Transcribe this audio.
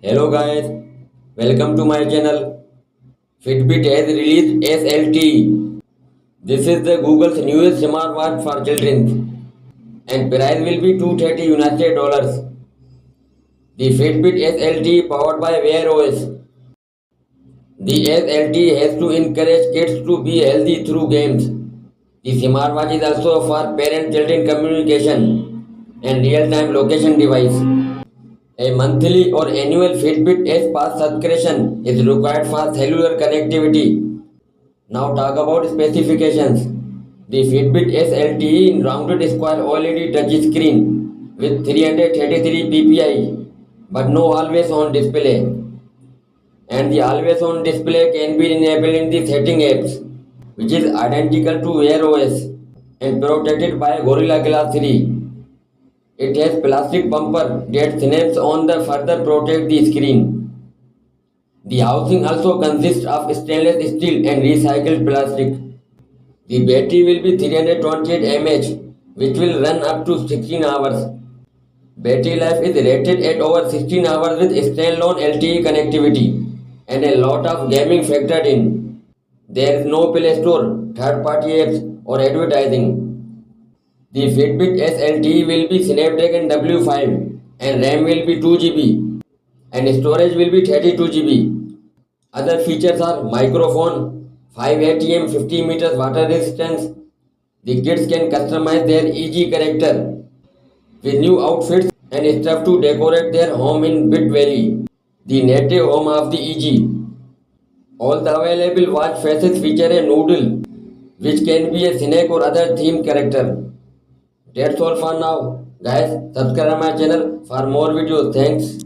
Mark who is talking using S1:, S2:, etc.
S1: Hello guys, welcome to my channel. Fitbit has released SLTE. This is the Google's newest smartwatch for children and price will be $230 United dollars. The Fitbit SLTE powered by Wear OS. The SLTE has to encourage kids to be healthy through games. The smartwatch is also for parent-children communication and real-time location device. A monthly or annual Fitbit S Pass subscription is required for cellular connectivity. Now talk about specifications. The Fitbit S LTE in rounded square OLED touchscreen with 333 ppi but no always on display. And the always on display can be enabled in the setting apps which is identical to Wear OS and protected by Gorilla Glass 3. It has plastic bumper that snaps on the further protect the screen. The housing also consists of stainless steel and recycled plastic. The battery will be 328 mAh which will run up to 16 hours. Battery life is rated at over 16 hours with standalone LTE connectivity and a lot of gaming factored in. There is no Play Store, third-party apps or advertising. The Fitbit SLTE will be Snapdragon W5 and RAM will be 2 GB and storage will be 32 GB. Other features are microphone, 5 ATM 50 meters water resistance. The kids can customize their EG character with new outfits and stuff to decorate their home in Bit Valley, the native home of the EG. All the available watch faces feature a noodle which can be a snake or other theme character. That's all for now. Guys, subscribe my channel for more videos. Thanks.